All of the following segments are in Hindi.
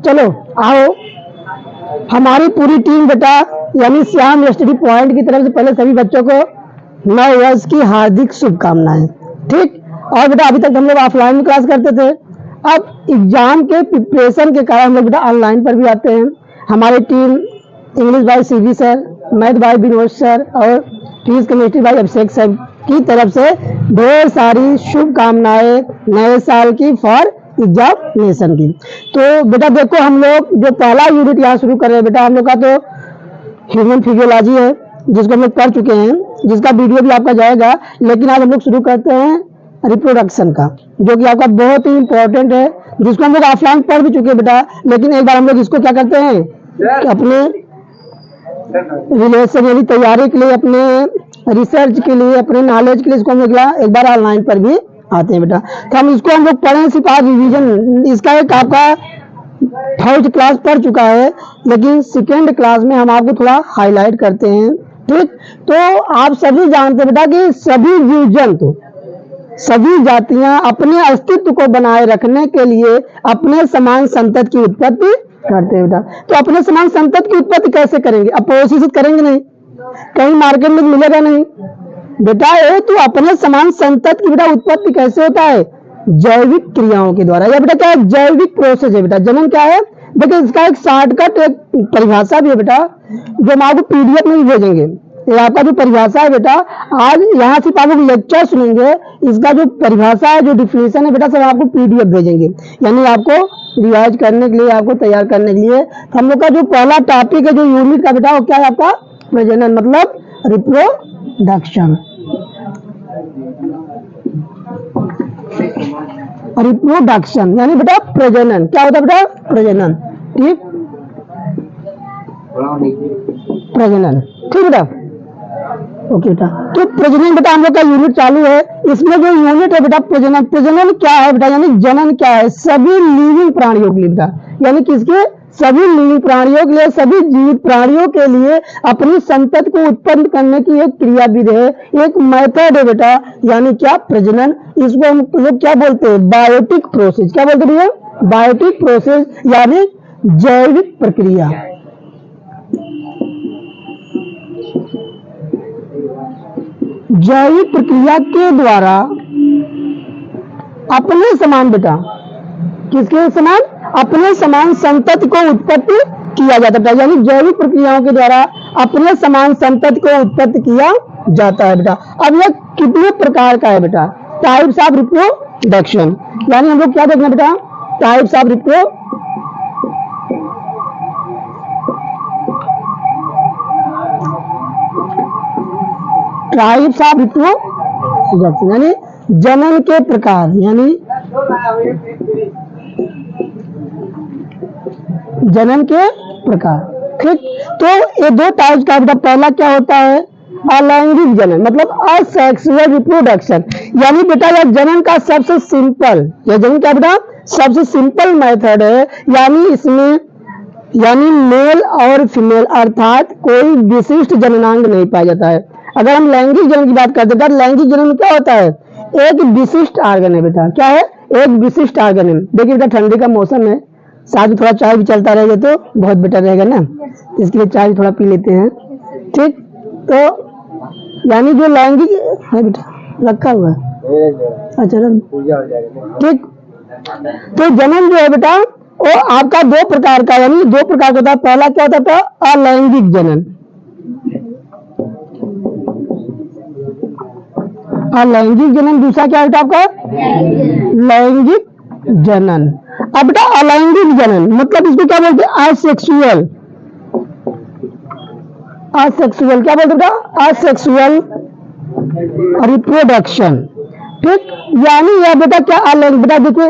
चलो आओ, हमारी पूरी टीम बेटा यानी श्याम स्टडी पॉइंट की तरफ से पहले सभी बच्चों को नए वर्ष की हार्दिक शुभकामनाएं। ठीक, और बेटा अभी तक हम लोग ऑफलाइन में क्लास करते थे, अब एग्जाम के प्रिपरेशन के कारण हम लोग बेटा ऑनलाइन पर भी आते हैं। हमारी टीम इंग्लिश भाई सीवी सर, मैथ भाई विनोद सर और फिजिक्स केमिस्ट्री भाई अभिषेक सर की तरफ से ढेर सारी शुभकामनाएं नए साल की फॉर एग्जामिनेशन की। तो बेटा देखो हम लोग जो पहला यूनिट यहाँ शुरू कर रहे हैं बेटा, हम लोग का तो ह्यूमन फिजियोलॉजी है जिसको हम लोग पढ़ चुके हैं, जिसका वीडियो भी आपका जाएगा। लेकिन आज हम लोग शुरू करते हैं रिप्रोडक्शन का, जो कि आपका बहुत ही इंपॉर्टेंट है, जिसको हम लोग ऑफलाइन पढ़ भी चुके हैं बेटा। लेकिन एक बार हम लोग इसको क्या करते हैं कि अपने रिलेशन यानी तैयारी के लिए, अपने रिसर्च के लिए, अपने नॉलेज के लिए इसको हम लोग एक बार ऑनलाइन पर भी आते हैं बेटा। तो हम इसको हम लोग पढ़ें सिर्फ आज रिविजन, इसका एक आपका थर्ड क्लास पढ़ चुका है, लेकिन सेकेंड क्लास में हम आपको थोड़ा हाईलाइट करते हैं। ठीक, तो आप सभी जानते हैं बेटा कि सभी जीव जंतु, सभी जातियां अपने अस्तित्व को बनाए रखने के लिए अपने समान संतति की उत्पत्ति करते हैं बेटा। तो अपने समान संतति की उत्पत्ति कैसे करेंगे? अपोजिट करेंगे नहीं, कहीं मार्केट में मिलेगा नहीं बेटा। ये तो अपने समान संतति की बेटा उत्पत्ति कैसे होता है? जैविक क्रियाओं के द्वारा। या बेटा क्या है? जैविक प्रोसेस है बेटा। जनन क्या है? देखिए इसका एक शॉर्टकट एक परिभाषा भी है बेटा, जो हम आपको पीडीएफ में भी भेजेंगे। ये आपका जो परिभाषा है बेटा, आज यहाँ सिर्फ आप लोग लेक्चर सुनेंगे, इसका जो परिभाषा है, जो डिफिनेशन है बेटा, सब आपको पीडीएफ भेजेंगे, यानी आपको रिवाइज करने के लिए, आपको तैयार करने के लिए। तो हम लोग का जो पहला टॉपिक है जो यूनिट का बेटा, वो क्या है आपका? प्रजनन, मतलब रिप्रोडक्शन। रिप्रोडक्शन यानी बेटा प्रजनन। क्या होता है बेटा? प्रजनन। ठीक, प्रजनन। ठीक बेटा, ओके बेटा। तो प्रजनन बेटा हम लोग का यूनिट चालू है। इसमें जो यूनिट है बेटा प्रजनन, प्रजनन क्या है बेटा? यानी जनन क्या है? सभी लिविंग प्राणियों के लिए बेटा, यानी किसके? सभी लिविंग प्राणियों के लिए, सभी जीवित प्राणियों के लिए अपनी संतति को उत्पन्न करने की एक क्रिया विधि है, एक मेथड है बेटा, यानी क्या? प्रजनन। इसको हम लोग क्या बोलते हैं? Biotic process. क्या बोलते हैं? बायोटिक प्रोसेस यानी जैविक प्रक्रिया। जैविक प्रक्रिया के द्वारा अपने समान बेटा, किसके समान? अपने समान संतति को उत्पत्ति किया जाता है, यानी जैविक प्रक्रियाओं के द्वारा अपने समान संतति को उत्पत्ति किया जाता है बेटा। अब यह कितने प्रकार का है बेटा? टाइप्स ऑफ रिप्रोडक्शन, यानी हम लोग क्या देखना बेटा? टाइप्स ऑफ रिप्रोडक्शन यानी जनन के प्रकार, यानी जनन के प्रकार। ठीक, तो ये दो टाइप्स का बेटा। पहला क्या होता है? अलैंगिक जनन, मतलब असेक्सुअल रिप्रोडक्शन, यानी बेटा यह जनन का सबसे सिंपल, यह जनन क्या बेटा? सबसे सिंपल मेथड है, यानी इसमें यानी मेल और फीमेल अर्थात कोई विशिष्ट जननांग नहीं पाया जाता है। अगर हम लैंगिक जनन की बात करते हैं, लैंगिक जनन क्या होता है? एक विशिष्ट आर्गन है बेटा। क्या है? एक विशिष्ट आर्गन है। देखिए बेटा ठंडी का मौसम है, साथ में थोड़ा चाय भी चलता रहेगा तो बहुत बेटर रहेगा ना, इसके लिए चाय थोड़ा पी लेते हैं। ठीक, तो यानी जो लैंगिक है बेटा, रखा हुआ है, अच्छा ठीक। तो जनन जो है बेटा वो आपका दो प्रकार का, यानी दो प्रकार का होता है। पहला क्या होता है? अलैंगिक जनन। अलैंगिक जनन। दूसरा क्या होता है आपका? लैंगिक जनन। अब बेटा अलैंगिक जनन मतलब इसको क्या बोलते हैं? असेक्सुअल। असेक्सुअल क्या बोलते बेटा? Asexual reproduction. ठीक, यानी यह बेटा क्या अलैंगिक, बेटा देखिए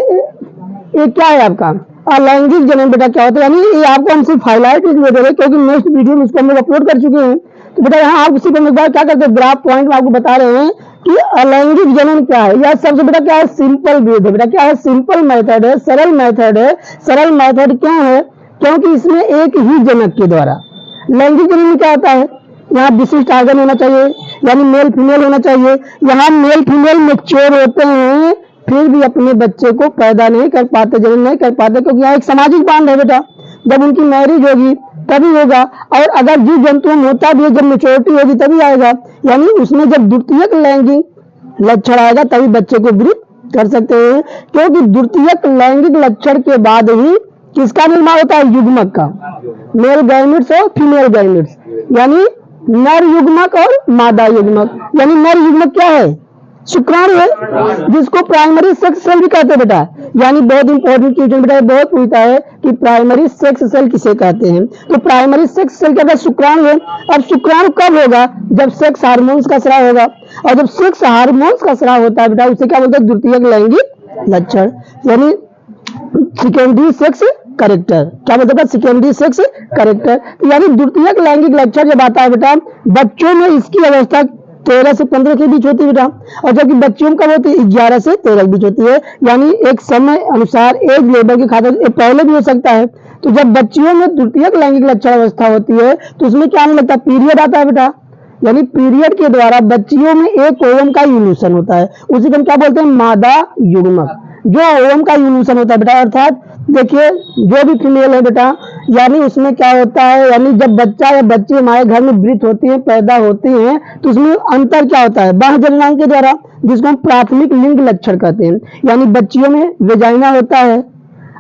ये क्या है आपका अलैंगिक जनन बेटा क्या होता है, यानी ये आपको हम सिर्फ हाईलाइट इसलिए दे रहे क्योंकि नेक्स्ट वीडियो में इसको हम लोग अपलोड कर चुके हैं। तो बेटा यहाँ आप उसी पर क्या करते हैं, ग्राफ पॉइंट में आपको बता रहे हैं कि अलैंगिक जनन क्या है। यह सबसे बेटा क्या है? सिंपल विधि है बेटा। क्या है? सिंपल मेथड है, सरल मेथड है। सरल मेथड क्यों है? क्योंकि इसमें एक ही जनक के द्वारा। लैंगिक जनन में क्या होता है? यहाँ विशिष्ट आर्गन होना चाहिए, यानी मेल फीमेल होना चाहिए। यहाँ मेल फीमेल मैच्योर होते हैं फिर भी अपने बच्चे को पैदा नहीं कर पाते, जन्म नहीं कर पाते, क्योंकि यहाँ एक सामाजिक बांध है बेटा। जब उनकी मैरिज होगी तभी होगा, और अगर जीव जंतुओं में होता भी है, जब मेच्योरिटी होगी तभी आएगा, यानी उसमें जब द्वितीयक लैंगिक लक्षण आएगा तभी बच्चे को वृद्ध कर सकते हैं, क्योंकि द्वितीयक लैंगिक लक्षण के बाद ही किसका निर्माण होता है? युग्मक का, मेल गैमेट्स और फीमेल गैमेट्स, यानी नर युग्मक और मादा युग्मक। यानी नर युग्मक क्या है? शुक्राणु है, जिसको प्राइमरी सेक्स सेल भी कहते हैं बेटा। यानी बहुत इंपॉर्टेंट क्वेश्चन बेटा, बहुत पूछता है कि प्राइमरी सेक्स सेल किसे कहते हैं। तो प्राइमरी सेक्स सेल क्या शुक्राणु है। अब शुक्राणु कब होगा? जब सेक्स हार्मोन्स का स्राव होगा, और जब सेक्स हार्मोन्स का स्राव होता है बेटा, उसे क्या बोलते हैं? द्वितीयक लैंगिक लक्षण, यानी सेकेंडरी सेक्स कैरेक्टर। क्या बोलते हैं? Secondary sex character. यानी द्वितीयक लैंगिक लक्षण जब आता है बेटा, बच्चों में इसकी अवस्था 13 से 15 के बीच होती है बेटा, और जबकि बच्चों कब होती है? 11 से 13 के बीच होती है। यानी एक समय अनुसार एज लेवल की खातिर पहले भी हो सकता है। तो जब बच्चियों में द्वितीयक लैंगिक लक्षण अवस्था होती है तो उसमें क्या आने लगता है? पीरियड आता है बेटा। यानी पीरियड के द्वारा बच्चियों में एक ओवम का इवोल्यूशन होता है, उसी को हम क्या बोलते हैं? मादा युग्मक। जो ओवम का इवोल्यूशन होता है बेटा, अर्थात देखिए जो भी फीमेल है बेटा, यानी उसमें क्या होता है? यानी जब बच्चा या बच्ची हमारे घर में वृद्ध होती है, पैदा होती हैं, तो उसमें अंतर क्या होता है? बाह्य जननांग के द्वारा, जिसको हम प्राथमिक लिंग लक्षण कहते हैं। यानी बच्चियों में वेजाइना होता है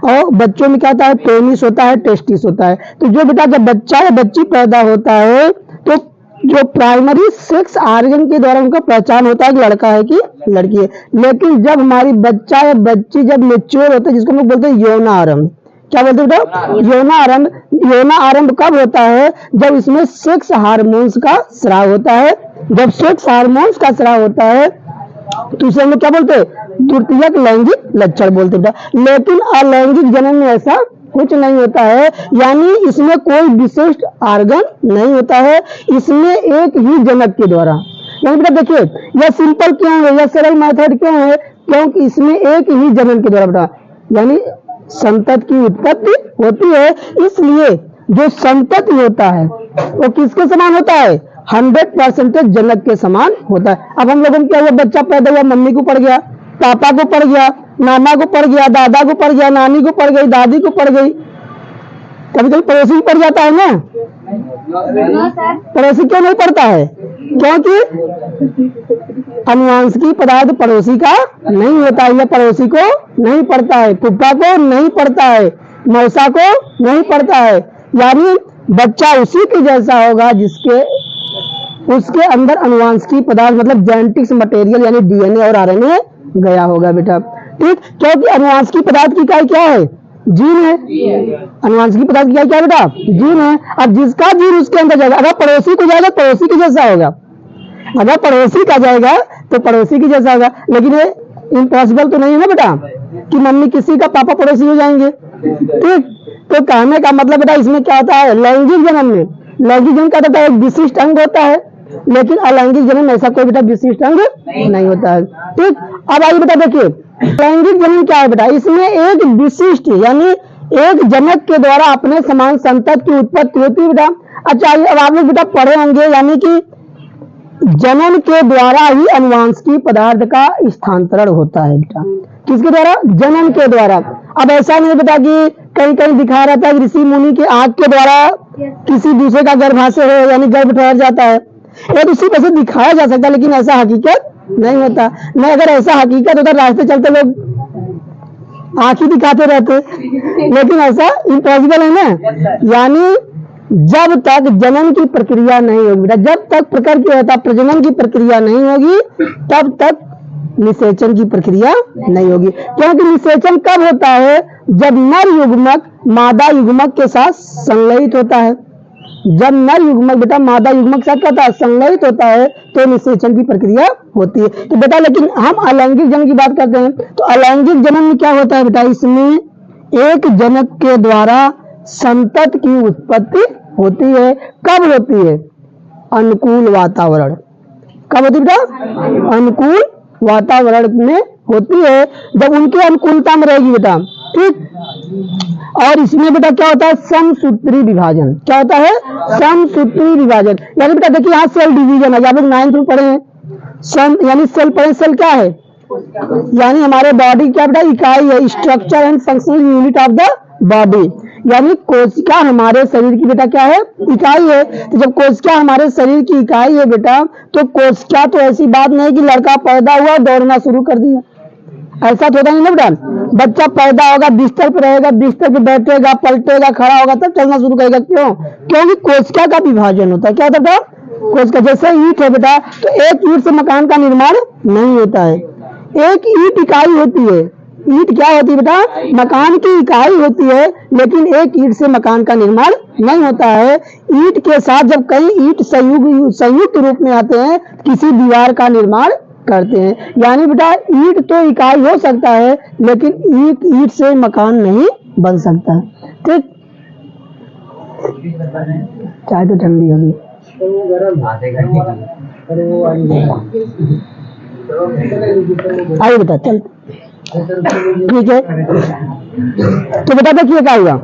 और बच्चों में क्या होता है? पेनिस होता है, टेस्टिस होता है। तो जो बेटा जब बच्चा या बच्ची पैदा होता है तो जो प्राइमरी सेक्स ऑर्गन के द्वारा उनका पहचान होता है कि लड़का है कि लड़की है। लेकिन जब हमारी बच्चा या बच्ची जब मेच्योर होते हैं, जिसको हम लोग बोलते हैं यौनारंभ। क्या बोलते हैं बेटा? यौनारंभ। यौनारंभ कब होता है? जब इसमें सेक्स हार्मोन्स का स्राव होता है। जब सेक्स हार्मोन्स का स्राव होता है तो उसे हम लोग क्या बोलते हैं? द्वितीयक लैंगिक लक्षण बोलते हैं बेटा। लेकिन अलैंगिक जनन में ऐसा कुछ नहीं होता है, यानी इसमें कोई विशिष्ट ऑर्गन नहीं होता है, इसमें एक ही जनक के द्वारा। यानी बेटा देखिए यह सिंपल क्यों है, यह सरल मेथड क्यों है? क्योंकि इसमें एक ही जनन के द्वारा बेटा, यानी संतति की उत्पत्ति होती है। इसलिए जो संतति होता है वो किसके समान होता है? 100% जनक के समान होता है। अब हम लोगों को क्या हुआ? बच्चा पैदा हुआ, मम्मी को पड़ गया, पापा को पड़ गया, मामा को पड़ गया, दादा को पड़ गया, नानी को पड़ गई, दादी को पड़ गई, कभी कभी पड़ोसी को पड़ जाता है ना। पड़ोसी क्यों नहीं पड़ता है? क्योंकि अनुवांशिकी पदार्थ पड़ोसी का नहीं होता है, यह पड़ोसी को नहीं पड़ता है, फुफ्फा को नहीं पड़ता है, मौसा को नहीं पड़ता है। यानी बच्चा उसी के जैसा होगा जिसके उसके अंदर अनुवांशिकी पदार्थ मतलब जेनेटिक्स मटेरियल यानी डीएनए और आरएनए गया होगा बेटा। ठीक, क्योंकि अनुवांशिकी पदार्थ की इकाई क्या है? जीन है। अनुवांशिकी पदार्थ की इकाई क्या है बेटा? जीन है। अब जिसका जीन उसके अंदर जाएगा, अगर पड़ोसी को जाएगा पड़ोसी के जैसा होगा, अगर पड़ोसी का जाएगा तो पड़ोसी के जैसा होगा। लेकिन ये इम्पॉसिबल तो नहीं है ना बेटा कि मम्मी किसी का पापा पड़ोसी हो जाएंगे। ठीक, तो कहने का मतलब बेटा इसमें क्या होता है? लैंगिक जन्म में लैंगिक जन्म का होता है एक विशिष्ट अंग होता है, लेकिन अलैंगिक जन्म में ऐसा कोई बेटा विशिष्ट अंग नहीं होता है। ठीक, अब आइए बेटा देखिए लैंगिक जन्म क्या है बेटा? इसमें एक विशिष्ट यानी एक जनक के द्वारा अपने समान संतति की उत्पत्ति होती है बेटा। अच्छा अब आप लोग बेटा पढ़े होंगे, यानी कि जनन के द्वारा ही अनुवांशिकी पदार्थ का स्थानांतरण होता है बेटा। किसके द्वारा? जनन के द्वारा। अब ऐसा नहीं बेटा कि कहीं कहीं दिखा रहता है कि ऋषि मुनि के आग के द्वारा किसी दूसरे का गर्भाशय हो यानी गर्भ ठहर जाता है, ये तो सिर्फ ऐसे दिखाया जा सकता है, लेकिन ऐसा हकीकत नहीं होता। नहीं, अगर ऐसा हकीकत होता रास्ते चलते लोग आंख ही दिखाते रहते, लेकिन ऐसा इम्पॉसिबल है ना। यानी जब तक जनन की प्रक्रिया नहीं होगी बेटा, जब तक प्रकर की होता प्रजनन की प्रक्रिया नहीं होगी तब तक निषेचन की प्रक्रिया नहीं होगी। क्योंकि निषेचन कब होता है? जब नर युग्मक मादा युग्मक के साथ संलयित होता है। जब नर युग्मक बेटा मादा युग्मक के साथ संलयित होता है तो निषेचन की प्रक्रिया होती है। तो बेटा लेकिन हम अलैंगिक जन्म की बात करते हैं, तो अलैंगिक जन्म में क्या होता है बेटा? इसमें एक जनक के द्वारा संतति की उत्पत्ति होती है। कब होती है? अनुकूल वातावरण। कब होती है बेटा? अनुकूल वातावरण में होती है, जब उनके अनुकूलता में रहेगी बेटा। ठीक, और इसमें बेटा क्या होता है? समसूत्री विभाजन। क्या होता है? समसूत्री विभाजन। यानी बेटा देखिए यहाँ सेल डिवीजन है, आप लोग 9th में पढ़े हैं। यानी सेल पढ़े, सेल क्या है? यानी हमारे बॉडी क्या बेटा इकाई है, structure and functional unit of the body. यानी कोशिका हमारे शरीर की बेटा क्या है, इकाई है। तो जब कोशिका हमारे शरीर की इकाई है बेटा, तो कोशिका तो ऐसी बात नहीं कि लड़का पैदा हुआ दौड़ना शुरू कर दिया, ऐसा तो होता नहीं ना बेटा। बच्चा पैदा होगा, बिस्तर पे रहेगा, बिस्तर पे बैठेगा, पलटेगा, खड़ा होगा, तब चलना शुरू करेगा। क्यों? क्योंकि कोशिका का विभाजन होता है। क्या होता है बेटा? कोशिका। जैसे ईंट है बेटा, तो एक ईंट से मकान का निर्माण नहीं होता है, एक ईंट इकाई होती है। ईंट क्या होती है बेटा? मकान की इकाई होती है, लेकिन एक ईंट से मकान का निर्माण नहीं होता है। ईंट के साथ जब कई ईंट संयुक्त रूप में आते हैं, किसी दीवार का निर्माण करते हैं। यानी बेटा ईंट तो इकाई हो सकता है, लेकिन ईंट से मकान नहीं बन सकता। ठीक, चाय तो ठंडी होगी। आइए बेटा, चल ठीक है। तो बेटा देखिए क्या हुआ,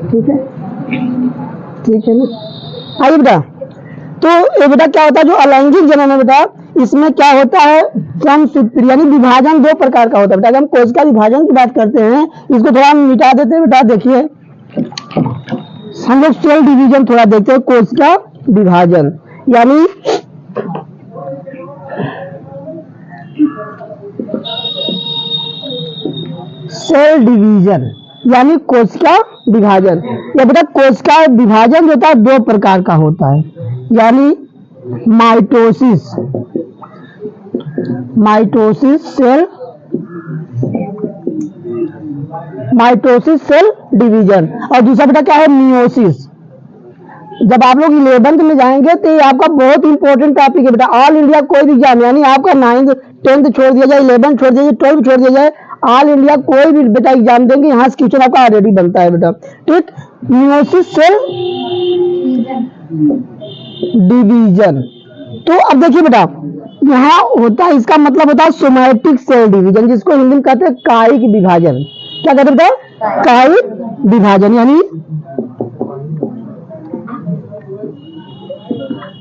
ठीक है, ठीक है ना। आइए बेटा, तो ये बेटा क्या होता है, जो अलैंगिक जनन है बेटा, इसमें क्या होता है, समसूत्री यानी विभाजन दो प्रकार का होता है बेटा। अगर हम कोशिका विभाजन की बात करते हैं, इसको थोड़ा हम मिटा देते हैं बेटा। देखिए हम लोग सेल डिवीजन थोड़ा देखते हैं। कोशिका विभाजन यानी सेल डिवीजन यानी कोशिका विभाजन। या बेटा कोशिका विभाजन जो होता है दो प्रकार का होता है, यानी माइटोसिस सेल डिवीजन, और दूसरा बेटा क्या है, मियोसिस। जब आप लोग 11th में जाएंगे तो ये आपका बहुत इंपॉर्टेंट टॉपिक है बेटा। ऑल इंडिया कोई भी एग्जाम, यानी आपका 9th 10th छोड़ दिया जाए, 11th छोड़ दिया जाए, 12th छोड़ दिया जाए, ऑल इंडिया कोई भी बेटा एग्जाम देंगे, यहाँ से क्वेश्चन आपका ऑलरेडी बनता है बेटा। ठीक, मियोसिस सेल डिवीजन। तो अब देखिए बेटा, यहाँ होता है, इसका मतलब होता है सोमैटिक सेल डिवीजन, जिसको हिंदी में कहते हैं कायिक विभाजन। क्या कहते हैं बेटा? कायिक विभाजन यानी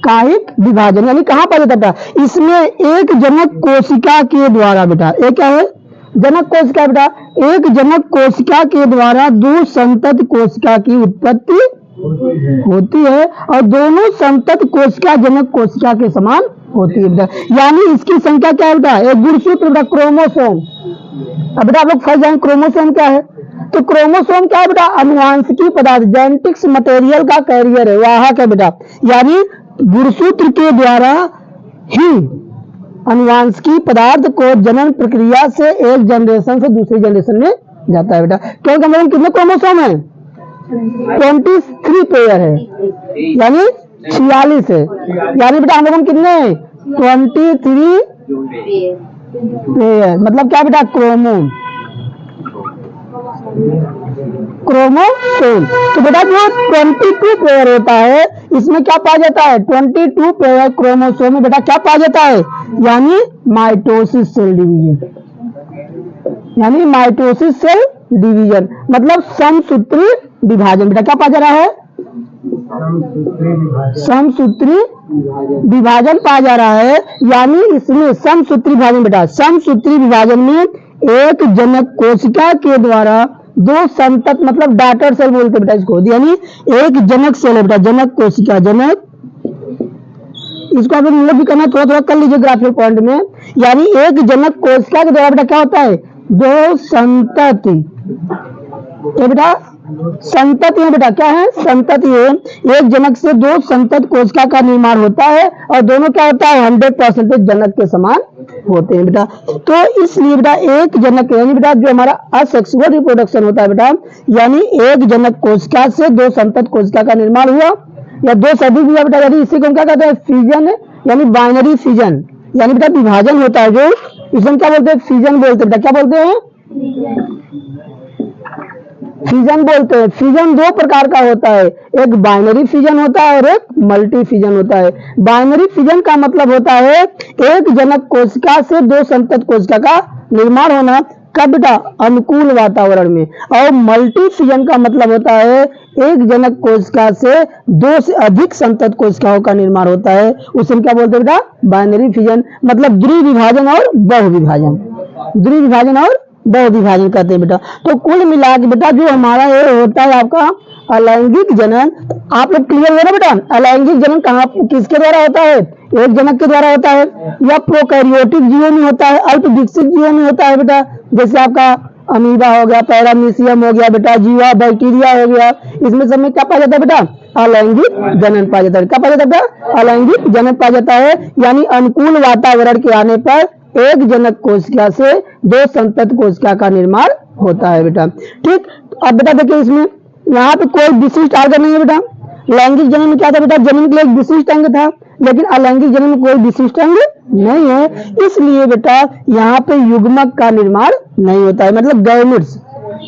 कायिक विभाजन यानी कहाँ पर होता है? इसमें एक जनक कोशिका के द्वारा बेटा, एक क्या है, जनक कोशिका बेटा, एक जनक कोशिका के द्वारा दो संतत कोशिका की उत्पत्ति होती है, और दोनों संतत कोशिका जनक कोशिका के समान होती है बेटा। यानी इसकी संख्या क्या है बेटा? एक गुणसूत्र बेटा, क्रोमोसोम। अब बेटा आप लोग फर्स्ट जाएंगे क्रोमोसोम क्या है, तो क्रोमोसोम क्या है बेटा? अनुवांशिकी पदार्थ, जेनेटिक्स मटेरियल का कैरियर है, वाहक है बेटा। यानी गुणसूत्र के द्वारा ही अनुवांशिकी पदार्थ को जनन प्रक्रिया से एक जनरेशन से दूसरी जनरेशन में जाता है बेटा। क्योंकि हमारे कितने क्रोमोसोम है? 23 पेयर है, यानी 46 है। यानी बेटा हम लोगों में कितने हैं? 23 पेयर। मतलब क्या बेटा? क्रोमोसोम। तो बेटा जो 22 पेयर होता है, इसमें क्या पाया जाता है? 22 पेयर क्रोमोसोम में बेटा क्या पाया जाता है? यानी माइटोसिस सेल डिवीजन, यानी माइटोसिस सेल डिवीजन मतलब समसूत्री विभाजन। बेटा क्या पाया जा रहा है? समसूत्री विभाजन पाया जा रहा है। यानी इसमें समसूत्री विभाजन बेटा, समसूत्री विभाजन में एक जनक कोशिका के द्वारा दो संतत मतलब डॉटर सेल बोलते बेटा इसको, यानी एक जनक सेल है बेटा, जनक कोशिका, जनक, इसको आप लोग भी करना, थोड़ा थोड़ा कर लीजिए ग्राफिकल पॉइंट में। यानी एक जनक कोशिका के द्वारा बेटा क्या होता है? दो संतति, ये बेटा संतति है बेटा, क्या है? संतति है। एक जनक से दो संतत कोशिका का निर्माण होता है, और दोनों क्या होता है? 100% जनक के समान होते हैं बेटा। तो इसलिए बेटा एक जनक यानी बेटा जो हमारा असेक्सुअल रिप्रोडक्शन होता है बेटा, यानी एक जनक कोशिका से दो संतत कोशिका का निर्माण हुआ या दो से अधिक हुआ बेटा, यानी इसी को क्या कहते हैं? फिजन, यानी बाइनरी फिजन, यानी बेटा विभाजन होता है जो, इसमें क्या बोलते हैं? फिजन बोलते हैं बेटा। क्या बोलते हैं? फिजन बोलते हैं। फिजन दो प्रकार का होता है, एक बाइनरी फिजन होता है और एक मल्टी फिजन होता है। बाइनरी फिजन का मतलब होता है एक जनक कोशिका से दो संतत कोशिका का निर्माण होना, कब बेटा? अनुकूल वातावरण में। और मल्टी फिजन का मतलब होता है एक जनक कोशिका से दो से अधिक संतत कोशिकाओं का निर्माण होता है, उसे हम क्या बोलते हैं बेटा? बाइनरी फिजन, मतलब द्विविभाजन और बहुविभाजन, द्विविभाजन और बहुविभाजन कहते हैं बेटा। तो कुल मिला के बेटा जो हमारा ये होता है आपका अलैंगिक जनन, आप लोग क्लियर हो ना बेटा? अलैंगिक जनन कहाँ किसके द्वारा होता है? एक जनक के द्वारा होता है, या प्रोकैरियोटिक जीवों में होता है, अल्प विकसित जीवों में होता है बेटा, जैसे आपका अमीबा हो गया, पैरामीशियम हो गया बेटा, जीवा बैक्टीरिया हो गया, इसमें सब में क्या पाया जाता है बेटा? अलैंगिक जनन पाया जाता है। क्या पाया जाता है? अलैंगिक जनन पाया जाता है, यानी अनुकूल वातावरण के आने पर एक जनक कोशिका से दो संतत कोशिका का निर्माण होता है बेटा। ठीक, अब बेटा देखिए इसमें यहाँ पे कोई विशिष्ट अंग नहीं है बेटा। लैंगिक जनन में क्या था बेटा? जनन के लिए एक विशिष्ट अंग था, लेकिन अलैंगिक जनन में कोई विशिष्ट अंग नहीं है, इसलिए बेटा यहाँ पे युग्मक का निर्माण नहीं होता है, मतलब गैमेट्स।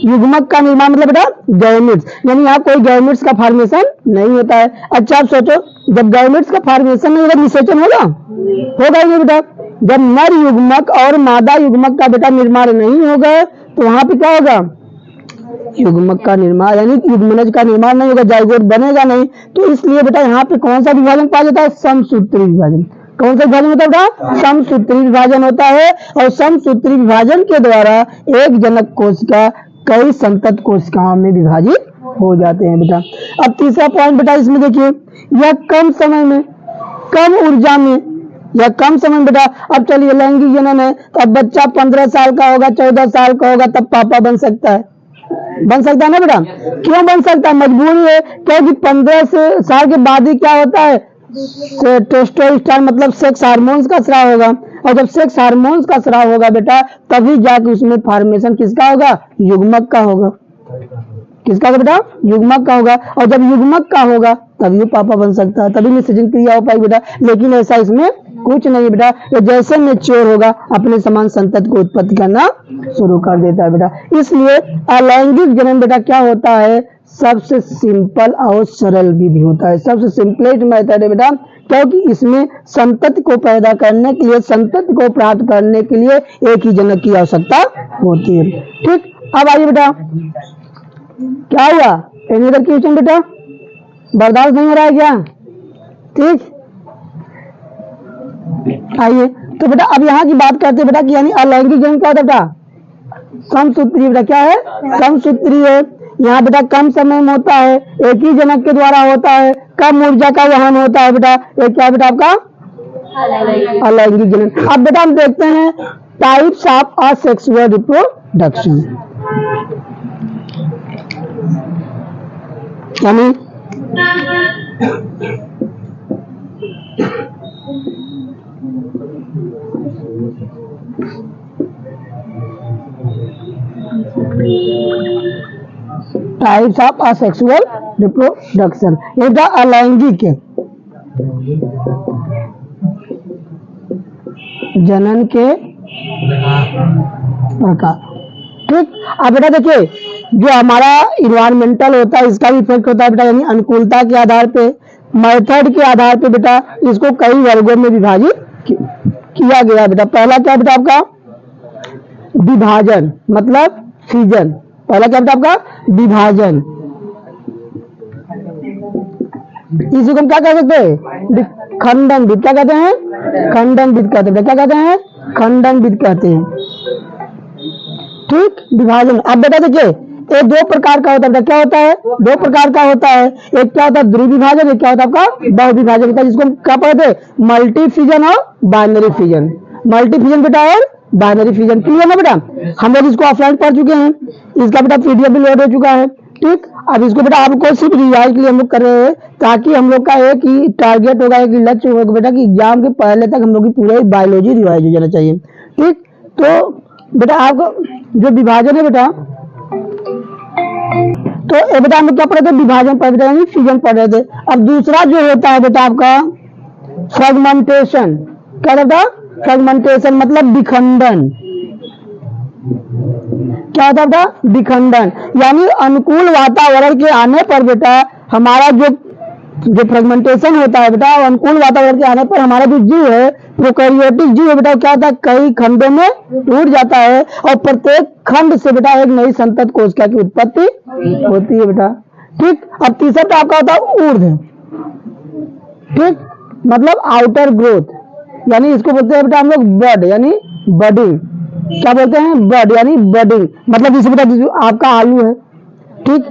युग्मक का निर्माण मतलब बेटा गैमेट्स, यानी यहाँ कोई गैमेट्स का फॉर्मेशन नहीं होता है। अच्छा आप सोचो, जब गैमेट्स का फॉर्मेशन नहीं होगा निषेचन होगा? होगा ही नहीं बेटा। जब नर युग्मक और मादा युग्मक का बेटा निर्माण नहीं होगा तो वहां पे क्या होगा? युग्मक का निर्माण, यानी युग्मनज का निर्माण नहीं होगा, जाइगोट बनेगा नहीं। तो इसलिए बेटा यहाँ पे कौन सा विभाजन पाया जाता है? समसूत्री विभाजन। कौन सा विभाजन होता है बेटा? समसूत्री विभाजन होता है, और समसूत्री विभाजन के द्वारा एक जनक कोशिका कई संतत कोशिकाओं में विभाजित हो जाते हैं बेटा। अब तीसरा पॉइंट बेटा इसमें देखिए, यह कम समय में, कम ऊर्जा में, या कम समय बेटा। अब चलिए लैंगिक जनन है, तो अब बच्चा 15 साल का होगा, 14 साल का होगा, तब पापा बन सकता है, बन सकता है ना बेटा? क्यों बन सकता है? मजबूरी है, क्योंकि 15 साल के बाद ही क्या होता है? टेस्टोस्टेरोन मतलब सेक्स हार्मोन्स का स्राव होगा, और जब सेक्स हार्मोन्स का स्राव होगा बेटा तभी जाके उसमें फॉर्मेशन किसका होगा? युग्मक का होगा। किसका होगा बेटा? युग्मक का होगा, और जब युग्मक का होगा तभी पापा बन सकता है, तभी निषेचन क्रिया हो पाएगी बेटा। लेकिन ऐसा इसमें कुछ नहीं है बेटा, ये जैसे मैच्योर होगा अपने समान संतत को उत्पत्ति करना शुरू कर देता है बेटा। इसलिए अलैंगिक जनन बेटा क्या होता है? सबसे सिंपल और सरल विधि होता है, सबसे सिंपलेस्ट मेथड है बेटा, क्योंकि इसमें संतति को पैदा करने के लिए, संतति को प्राप्त करने के लिए एक ही जनक की आवश्यकता होती है। ठीक, अब आइए बेटा, क्या हुआ? एनी अदर क्वेश्चन बेटा? बर्दाश्त नहीं हो रहा है क्या? ठीक, आइए तो बेटा अब यहाँ की बात करते हैं बेटा कि यानी अलैंगिक जनन क्या होता है बेटा? समसूत्री बेटा। क्या है? समसूत्री है। यहाँ बेटा कम समय में होता है, एक ही जनक के द्वारा होता है, कम ऊर्जा का वहन होता है बेटा। एक क्या बेटा आपका? अलैंगिक जनन। अब बेटा हम देखते हैं टाइप्स ऑफ असेक्सुअल रिप्रोडक्शन, यानी टाइप्स ऑफ असेक्सुअल रिप्रोडक्शन। ये था अलैंगिक जनन के प्रकार। ठीक, अब बेटा देखिए जो हमारा इन्वायरमेंटल होता है इसका भी इफेक्ट होता है बेटा, यानी अनुकूलता के आधार पे, मेथड के आधार पे बेटा इसको कई वर्गों में विभाजित किया गया बेटा। पहला क्या बेटा आपका? विभाजन, मतलब फिजन। पहला क्या बेटा आपका? विभाजन। इसी को हम क्या कह सकते हैं? खंडन विध। क्या कहते हैं? खंडन विध कहते हैं। क्या कहते हैं? खंडन विध कहते हैं। ठीक, विभाजन। अब बेटा देखिए ये दो प्रकार का होता है। क्या होता है? दो प्रकार का होता है। एक क्या होता है? ध्रुव विभाजन। एक क्या होता है आपका? बहुविभाजन होता है, जिसको हम क्या पढ़ते हैं? मल्टी फिजन और बाइनरी फिजन। मल्टी फिजन बेटा और बाइनरी फिजन। क्लियर ना बेटा? हम लोग इसको ऑफलाइन पढ़ चुके हैं, इसका बेटा पीडीएफ भी लोड हो चुका है। ठीक, अब इसको बेटा आपको सिर्फ रिवाइज के लिए हम लोग कर रहे हैं, ताकि हम लोग का एक ही टारगेट होगा, एक ही लक्ष्य होगा बेटा कि एग्जाम के पहले तक हम लोग की पूरी बायोलॉजी रिवाइज हो जाना चाहिए। ठीक, तो बेटा आपका जो विभाजन है बेटा, तो ये बेटा हम लोग क्या पढ़ रहे थे? विभाजन पढ़ रहे थे, फिजन पढ़ रहे थे। अब दूसरा जो होता है बेटा आपका फ्रेगमेंटेशन। क्या बेटा? फ्रेगमेंटेशन मतलब विखंडन। क्या होता है? विखंडन, यानी अनुकूल वातावरण के आने पर बेटा हमारा जो फ्रेगमेंटेशन होता है बेटा, अनुकूल वातावरण के आने पर हमारा जो जीव है, प्रोकैरियोटिक जीव है बेटा, क्या होता है? कई खंडों में टूट जाता है, और प्रत्येक खंड से बेटा एक नई संतत कोशिका की उत्पत्ति होती है बेटा। ठीक। अब तीसरा तो आपका होता है ऊर्ध्व, ठीक, मतलब आउटर ग्रोथ, यानी इसको बोलते हैं बेटा हम लोग बड, यानी बडिंग। क्या बोलते हैं? बड यानी बडिंग। मतलब जैसे बेटा आपका आलू है, ठीक,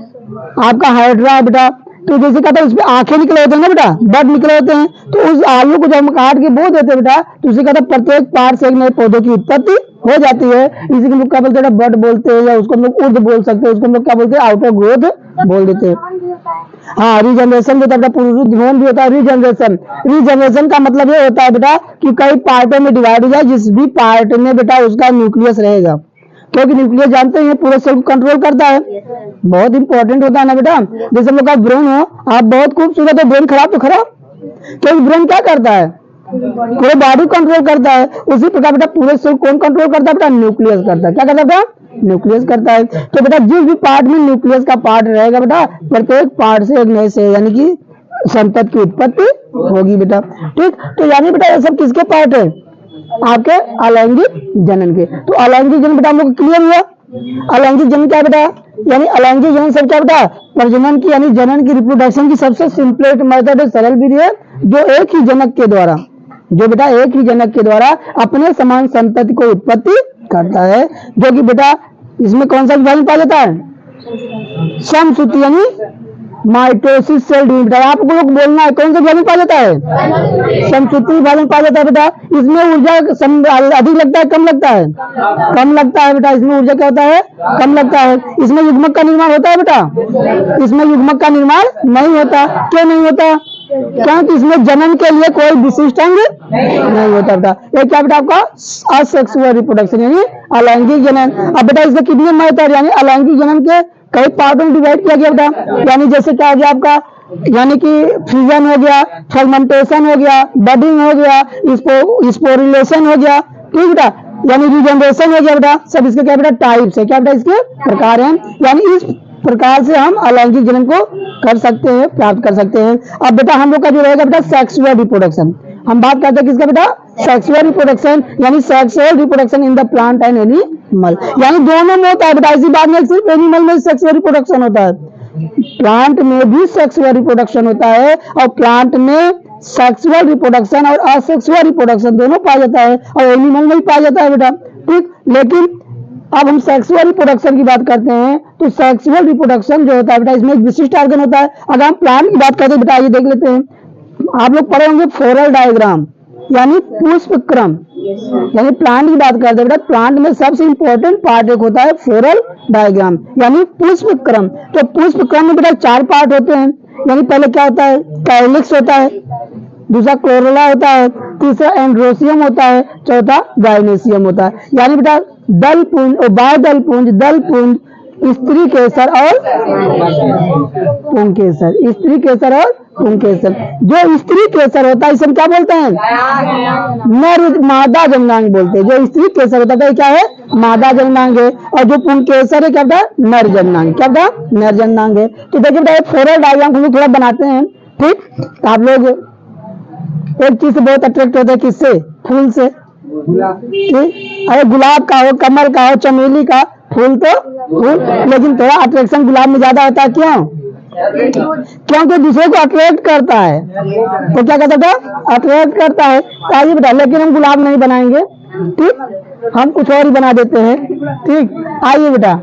आपका हाइड्रा है बेटा, तो जैसे कहता है उस पर आंखें निकले होते हैं ना बेटा, बड निकले होते हैं, तो उस आलू को जब हम काट के बो देते हैं बेटा, तो उसे कहता है प्रत्येक पार्ट से एक नए पौधे की उत्पत्ति हो जाती है। इसी को लोग क्या बोलते हैं? बड बोलते हैं, या उसको हम लोग उर्ध बोल सकते हैं, उसको हम लोग क्या बोलते हैं? आउटर ग्रोथ बोल देते हैं। हाँ, रीजनरेशन भी बेटा, पुनरुत्थान भी होता है। रीजनरेशन का मतलब ये होता है बेटा कि कई पार्टों में डिवाइड हो जाए, जिस भी पार्ट में बेटा उसका न्यूक्लियस रहेगा, क्योंकि न्यूक्लियस जानते हैं पूरे सेल को कंट्रोल करता है, बहुत इंपॉर्टेंट होता है ना बेटा। जैसे हम लोग का ब्रेन हो, आप बहुत खूबसूरत है, ब्रेन खराब तो खराब, क्योंकि ब्रेन क्या करता है? पूरे बॉडी कंट्रोल करता है। उसी प्रकार बेटा पूरे सेल कौन कंट्रोल करता है? बेटा न्यूक्लियस करता है। क्या करता है? न्यूक्लियस करता है। तो बेटा जिस भी पार्ट में न्यूक्लियस का पार्ट रहेगा बेटा, प्रत्येक पार्ट से एक नए से यानी कि संतति की उत्पत्ति होगी बेटा, ठीक। तो यानी बेटा ये सब किसके पार्ट है? आपके अलैंगिक जनन के। तो अलैंगिक जनन बेटा हम लोग क्लियर हुआ। अलैंगिक जनन क्या बेटा? यानी अलैंगिक जनन सब क्या बेटा? प्रजनन की यानी जनन की, रिप्रोडक्शन की सबसे सिंपलेस्ट मेथड है, सरल विधि है, जो एक ही जनक के द्वारा, जो बेटा एक ही जनक के द्वारा अपने समान संतति को उत्पत्ति करता है, जो कि बेटा इसमें कौन सा विभाजन पाया जाता है? समसूत्री यानी माइटोसिस सेल डिवीजन। आपको लोग बोलना है कौन सा विभाजन पाया जाता है? समसूत्री विभाजन पाया जाता है बेटा। इसमें ऊर्जा अधिक लगता है, कम लगता है? कम लगता है बेटा। इसमें ऊर्जा क्या होता है? कम लगता है। इसमें युग्मक का निर्माण होता है बेटा? इसमें युग्मक का निर्माण नहीं होता। क्यों नहीं होता? क्योंकि इसमें जनन के लिए कोई विशिष्ट अंग नहीं होता बेटा। ये क्या बेटा? आपका असेक्सुअल रिप्रोडक्शन यानी अलैंगिक जनन। अब बेटा इसमें कितने मेथड यानी अलैंगिक जनन के कई पार्टों में डिवाइड किया गया बेटा। यानी जैसे क्या हो गया आपका, यानी कि फ्यूजन हो गया, फर्मेंटेशन हो गया, बडिंग हो गया, स्पोरिलेशन हो गया, ठीक बेटा, यानी रीजनरेशन हो गया बेटा। सब इसके क्या बेटा? टाइप्स है। क्या बेटा? इसके प्रकार हैं। यानी इस प्रकार से हम अलैंगिक जनन को कर सकते हैं, प्राप्त कर सकते हैं। अब बेटा हम लोग का जो रहेगा बेटा सेक्सुअल रिप्रोडक्शन, हम बात करते हैं किसका बेटा? सेक्सुअल रिप्रोडक्शन, यानी sexual reproduction in the plant and animal, यानी दोनों में होता है बेटा। ऐसी बात नहीं सिर्फ एनिमल में सेक्सुअल रिप्रोडक्शन होता है, प्लांट में भी सेक्सुअल रिप्रोडक्शन होता है, और प्लांट में सेक्सुअल रिप्रोडक्शन और असेक्सुअल रिप्रोडक्शन दोनों पाया जाता है, और एनिमल में भी पाया जाता है बेटा, ठीक। लेकिन अब हम सेक्सुअल रिप्रोडक्शन की बात करते हैं, तो सेक्सुअल रिप्रोडक्शन जो होता है बेटा, इसमें एक विशिष्ट ऑर्गन होता है। अगर हम प्लांट की बात करते हैं बेटा, ये देख लेते हैं, आप लोग पढ़े होंगे फ्लोरल डायग्राम यानी पुष्प क्रम। यानी प्लांट की बात करते हैं बेटा, प्लांट में सबसे इंपॉर्टेंट पार्ट एक होता है फ्लोरल डायग्राम यानी पुष्प क्रम। तो पुष्प क्रम में बेटा 4 पार्ट होते हैं। यानी पहले क्या होता है? कैलिक्स होता है, दूसरा क्लोरोला होता है, तीसरा एंड्रोसियम होता है, चौथा गाइनेसियम होता है। यानी बेटा दल पुंज और बाह्यदल पुंज, दल पुंज, स्त्री केसर और पुंकेसर, स्त्री केसर और पुंकेसर। जो स्त्री केसर होता है इसे हम क्या बोलते हैं? नर मादा जननांग बोलते हैं। जो स्त्री केसर होता है क्या है? मादा जननांग है। और जो पुंकेसर है क्या होता है? नर जननांग। क्या होता है? नर जननांग है। तो देखिए बेटा फ्लोरल डायग्राम हम लोग थोड़ा बनाते हैं, ठीक। तो आप लोग एक चीज से बहुत अट्रैक्ट होते हैं, किससे? फूल से, ठीक। अरे गुलाब का हो, कमल का हो, चमेली का फूल तो फूल, लेकिन थोड़ा अट्रैक्शन गुलाब में ज्यादा होता है। क्यों? क्योंकि दूसरे को अट्रैक्ट करता है। तो क्या कहता था? अट्रैक्ट करता है। तो आइए बेटा, लेकिन हम गुलाब नहीं बनाएंगे, ठीक, हम कुछ और ही बना देते हैं, ठीक। आइए बेटा,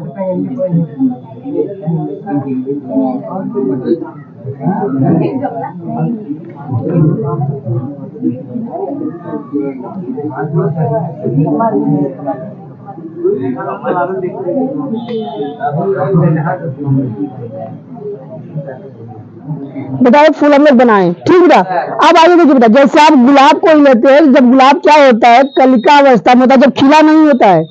बेटा एक फूल हम लोग बनाए, ठीक बेटा। अब आइए देखिए बेटा, जैसे आप गुलाब को ही लेते हैं, जब गुलाब क्या होता है? कलिका अवस्था में होता है, जब खिला नहीं होता है।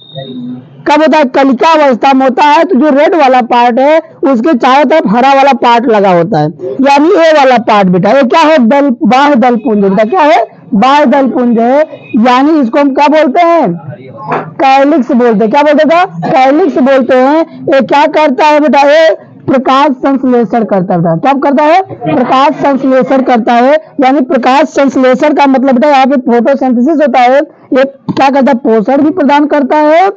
कब होता है? कलिका अवस्था में होता है। तो जो रेड वाला पार्ट है उसके चारों तरफ हरा वाला पार्ट लगा होता है, यानी ए वाला पार्ट बेटा, ये क्या है? दल, बाह्य दल पुंज बेटा। क्या है? बाह्य दल पुंज है। यानी इसको हम क्या बोलते हैं? कैलिक्स बोलते हैं। क्या बोलते हैं? कैलिक्स बोलते हैं। ये क्या करता है बेटा? ये प्रकाश संश्लेषण करता है। क्या करता है? प्रकाश संश्लेषण करता है। यानी प्रकाश संश्लेषण का मतलब बेटा यहाँ पे फोटोसिंथेसिस होता है। ये क्या करता है? पोषण भी प्रदान करता है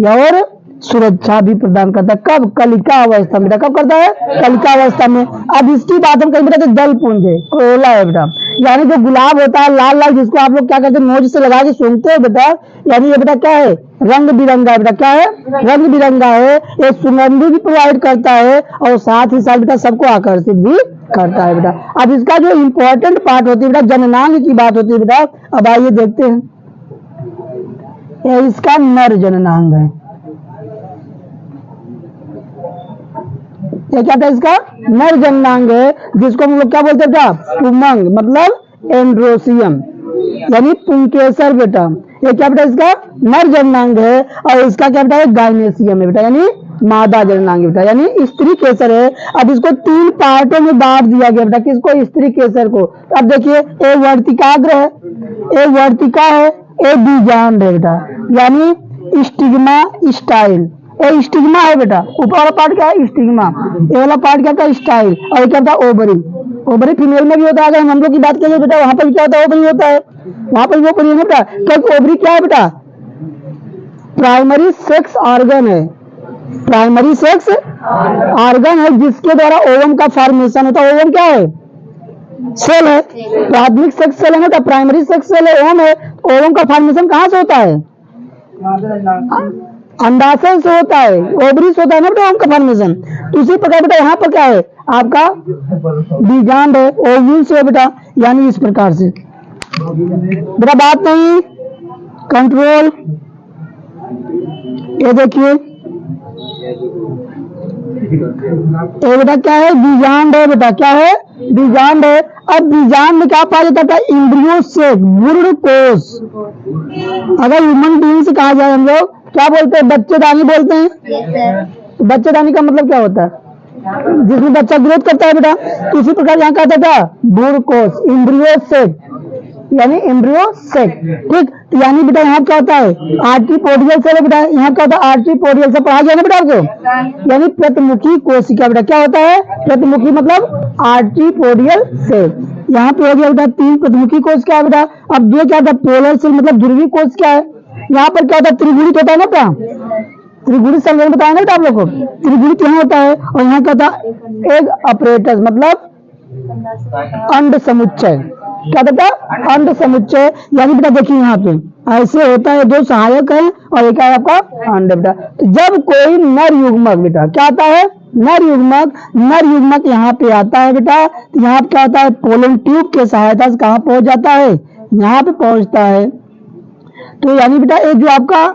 और सुरक्षा भी प्रदान करता है। कब? कलिका अवस्था में। कब करता है? कलिका अवस्था में। अब इसकी बात हम कहीं बेटा दल पुंज है, कोला है बेटा, यानी जो गुलाब होता है लाल लाल, जिसको आप लोग क्या कहते हैं नोज से लगा के सूंघते हैं बेटा, यानी ये बेटा क्या है? रंग बिरंगा है बेटा। क्या है? रंग बिरंगा है। ये सुगंध भी प्रोवाइड करता है और साथ ही साथ बेटा सबको आकर्षित भी करता है बेटा। अब इसका जो इम्पोर्टेंट पार्ट होती है बेटा, जननांग की बात होती है बेटा। अब आइए देखते हैं, ये इसका नर जननांग है। ये क्या था? इसका नर जननांग है, जिसको हम लोग क्या बोलते हैं बेटा? पुंमंग, मतलब एंड्रोसियम, यानी पुंकेसर बेटा। ये क्या बेटा? इसका नर जननांग है। और इसका क्या बेटा? गायनेसियम है बेटा, यानी मादा जननांग बेटा, यानी स्त्री केसर है। अब इसको 3 पार्टों में बांट दिया गया बेटा। किसको? स्त्री केसर को। अब देखिए, एक वर्तिकाग्र है, एक वर्तिका है, एक बीजांड है बेटा, यानी स्टिग्मा स्टाइल। ये स्टिग्मा है बेटा, ऊपर वाला पार्ट क्या है? स्टिग्मा। ये वाला पार्ट क्या था? स्टाइल। और ये क्या था? ओवरी। ओवरी फीमेल में भी होता है। अगर हम लोग की बात करें बेटा, वहां पर क्या होता है? ओवरी होता है, वहां पर ओवरी है बेटा। क्योंकि ओवरी क्या है बेटा? प्राइमरी सेक्स ऑर्गन है, प्राइमरी सेक्स ऑर्गन है, जिसके द्वारा ओवम का फॉर्मेशन होता है। ओवम क्या है? सेल है, प्राथमिक सेक्स सेल है ना, प्राइमरी सेक्स सेल है, ओवम है। ओवम का फॉर्मेशन कहाँ से होता है? अंडाशय से होता है, ओवरी से होता है ना बेटा ओवम का फॉर्मेशन। तो इसी प्रकार बेटा यहाँ पर क्या है? आपका बीजांड है, ओव्यूल से है बेटा, यानी इस प्रकार से बेटा। बात नहीं, कंट्रोल। ये देखिए, ये बेटा क्या है? बीजांड है बेटा। क्या है? बीजांड है। अब बीजांड में क्या पाया जाता है? एम्ब्रियो सेक, भ्रूण कोष। अगर ह्यूमन बीइंग से कहा जाए, हम लोग क्या बोलते हैं? बच्चेदानी बोलते हैं। बच्चेदानी का मतलब क्या होता है? जिसमें बच्चा ग्रोथ करता है बेटा। इसी प्रकार यहाँ कहता था भ्रूण कोष, एम्ब्रियो सेक, यानी एम्ब्रियो सेक। ठीक, यानी बेटा यहाँ क्या होता है? आर्टिपोडियल सेल बेटा। यहाँ क्या होता है? आर्टिपोडियल से पढ़ा गया ना बेटा आपको, यानी प्रतिमुखी कोशिका बेटा। क्या होता है? प्रतिमुखी मतलब आर्टिपोडियल सेल। यहाँ पे हो गया बेटा 3 प्रतिमुखी कोश क्या है बेटा। अब 2 क्या होता है? पोलर सेल मतलब ध्रुवीय कोश क्या है। यहाँ पर क्या होता है? त्रिगुणित होता है ना बेटा, त्रिगुणित सेल बताया ना बेटा आप लोग को। त्रिगुणित यहाँ होता है। और यहाँ क्या होता है? एग अपरेटस मतलब अंड समुच्चय। क्या होता है? अंड समुच्चय। यानी बेटा देखिए यहाँ पे ऐसे होता है, 2 सहायक है और एक है आपका अंड बेटा। तो जब कोई नर युग्मक बेटा क्या आता है? नर युग्मक। नर युग्मक यहाँ पे आता है बेटा, तो यहाँ पे क्या होता है? पोलन ट्यूब के सहायता से कहाँ पहुंच जाता है? यहाँ पे पहुंचता है। तो यानी बेटा एक जो आपका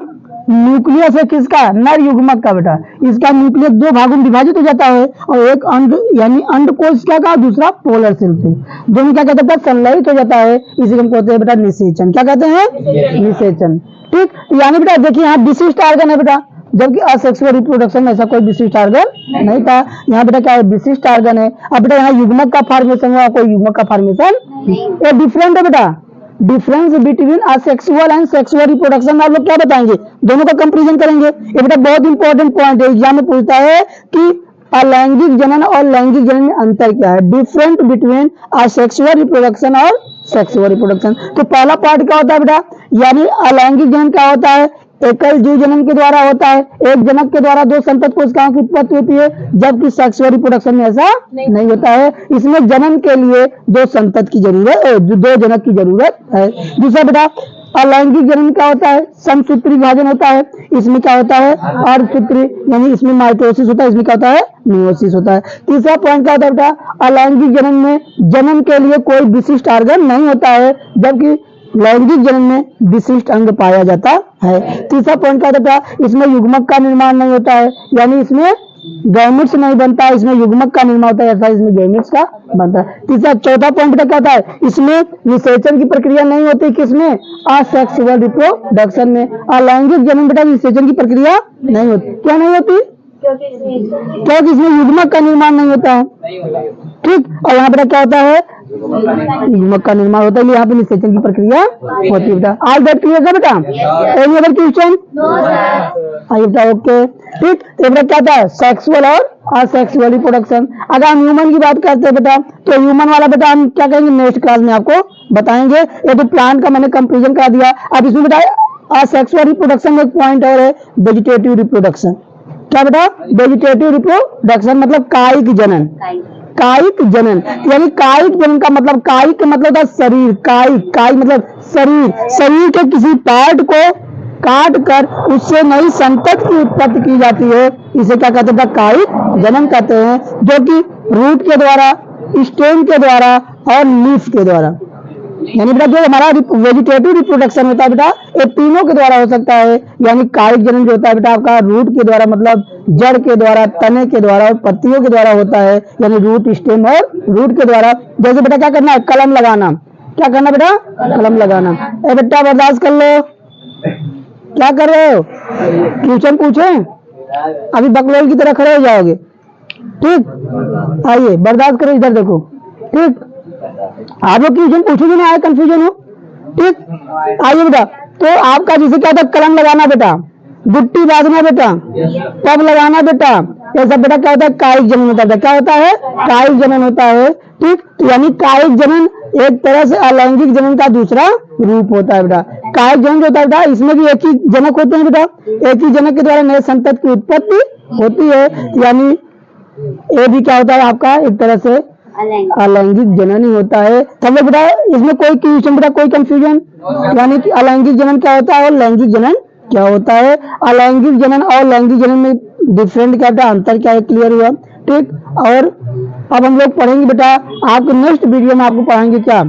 न्यूक्लियस है किसका? नर युग्मक का बेटा। इसका न्यूक्लियस 2 भागों में विभाजित हो जाता है और एक अंड यानी अंडकोश क्या का, दूसरा पोलर सेल से दोनों क्या कहते हैं? संलयित हो जाता है। इसी को हम कहते हैं बेटा निषेचन। क्या कहते हैं? निषेचन। ठीक, यानी बेटा देखिए यहाँ विशिष्ट ऑर्गन है बेटा, जबकि असेक्सुअल रिप्रोडक्शन में ऐसा कोई विशिष्ट ऑर्गन नहीं था। यहाँ बेटा क्या है? विशिष्ट ऑर्गन है। अब बेटा यहाँ युग्मक का फॉर्मेशन हुआ, कोई युग्मक का फॉर्मेशन ये डिफरेंट है बेटा। Difference between asexual and sexual reproduction आप लोग क्या बताएंगे? दोनों का कंपैरिजन करेंगे। ये बेटा बहुत इंपॉर्टेंट पॉइंट है, एग्जाम में पूछता है कि अलैंगिक जनन और लैंगिक जनन में अंतर क्या है? डिफरेंट बिटवीन असेक्सुअल रिप्रोडक्शन और सेक्सुअल रिप्रोडक्शन। तो पहला पार्ट क्या होता है बेटा? यानी अलैंगिक जनन क्या होता है? एकल जीव जनन के द्वारा होता है, एक जनक के द्वारा 2 संतत कोशिकाओं की उत्पत्ति होती है, जबकि सेक्सुअल रिप्रोडक्शन में ऐसा नहीं होता है। इसमें जनन के लिए 2 संतत की जरूरत है, 2 जनक की जरूरत है। दूसरा बेटा अलैंगिक जनन क्या होता है? समसूत्री विभाजन होता है। इसमें क्या होता है? अर्धसूत्री, यानी इसमें माइटोसिस होता है, इसमें क्या होता है? मियोसिस होता है। तीसरा पॉइंट क्या होता है बेटा? अलैंगिक जनन में जनन के लिए कोई विशिष्ट ऑर्गन नहीं होता है, जबकि लैंगिक जनन में विशिष्ट अंग पाया जाता है। तीसरा पॉइंट क्या होता है? इसमें युग्मक का निर्माण नहीं होता है, यानी इसमें गैमेट्स नहीं बनता है, इसमें युग्मक का निर्माण होता है, ऐसा इसमें गैमेट्स का बनता है। तीसरा चौथा पॉइंट क्या होता है? इसमें निषेचन की प्रक्रिया नहीं होती। किसमें? असेक्सुअल रिप्रोडक्शन में। अलैंगिक जनन बेटा निषेचन की प्रक्रिया नहीं होती। क्या नहीं होती? क्योंकि इसमें युग्मक का निर्माण नहीं होता है। ठीक, और यहाँ पर क्या होता है? युग्मक का निर्माण होता है, यहाँ पे निषेचन की प्रक्रिया होती है बेटा। आज दैट क्लियर है बेटा? Any other question? आइए बेटा, ओके। ठीक, तो बेटा क्या था? सेक्सुअल और असेक्सुअल रिप्रोडक्शन। अगर हम ह्यूमन की बात करते हैं बेटा, तो ह्यूमन वाला बेटा हम क्या कहेंगे? नेक्स्ट क्लास में आपको बताएंगे। ये तो प्लांट का मैंने कंपेरिजन करा दिया। अब इसमें बेटा असेक्सुअल रिप्रोडक्शन में एक पॉइंट और है, वेजिटेटिव रिप्रोडक्शन। क्या बेटा? वेजिटेटिव रिप्रोडक्शन मतलब कायिक जनन। कायिक जनन यानी कायिक जनन का मतलब, कायिक मतलब था शरीर, कायिक, कायिक मतलब शरीर, शरीर के किसी पार्ट को काट कर उससे नई संतति की उत्पत्ति की जाती है, इसे क्या कहते हैं? कायिक जनन कहते हैं, जो कि रूट के द्वारा, स्टेम के द्वारा और लीफ के द्वारा, यानी बेटा जो हमारा वेजिटेटिव रिप्रोडक्शन होता है बेटा, ये तीनों के द्वारा हो सकता है। यानी कायिक जनन जो होता है बेटा आपका रूट के द्वारा, मतलब जड़ के द्वारा, तने के द्वारा और पत्तियों के द्वारा होता है, यानी रूट, स्टेम और रूट के द्वारा। जैसे बेटा क्या करना है? कलम लगाना। क्या करना बेटा? कलम लगाना। ए बेटा बर्दाश्त कर लो, क्या कर रहे हो? क्वेश्चन पूछे? अभी बकलोल की तरह खड़े हो जाओगे, ठीक? आइए बर्दाश्त करो, इधर देखो, ठीक? आप लोग क्वेश्चन पूछोगे ना, आए कंफ्यूजन हो, ठीक? आइए बेटा, तो आपका जिसे क्या होता है? कलम लगाना बेटा, गुट्टी बांधना बेटा, पब लगाना बेटा, ये सब बेटा क्या होता है? कायिक जनन होता है। क्या होता है? कायिक जनन होता है, ठीक? तो यानी कायिक जनन एक तरह से अलैंगिक जनन का दूसरा रूप होता है बेटा। कायिक जनन जो होता है बेटा, इसमें भी एक ही जनक होते हैं बेटा, एक ही जनक के द्वारा नए संतति की उत्पत्ति होती है, यानी ये भी क्या होता है आपका? एक तरह से अलैंगिक जनन ही होता है। समझ बेटा? इसमें कोई क्वेश्चन बेटा, कोई कंफ्यूजन? यानी कि अलैंगिक जनन क्या होता है और लैंगिक जनन क्या होता है? अलैंगिक जनन और लैंगिक जनन में डिफरेंट क्या होता है, अंतर क्या है, क्लियर हुआ, ठीक? और अब हम लोग पढ़ेंगे बेटा, आपको नेक्स्ट वीडियो में आपको पढ़ाएंगे क्या?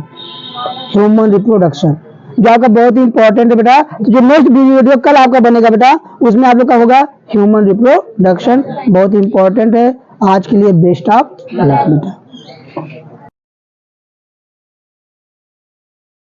ह्यूमन रिप्रोडक्शन, जो आपका बहुत ही इंपॉर्टेंट है बेटा। तो जो नेक्स्ट वीडियो कल आपका बनेगा बेटा, उसमें आप लोग का होगा ह्यूमन रिप्रोडक्शन, बहुत इंपॉर्टेंट है। आज के लिए बेस्ट ऑफ लक बेटा।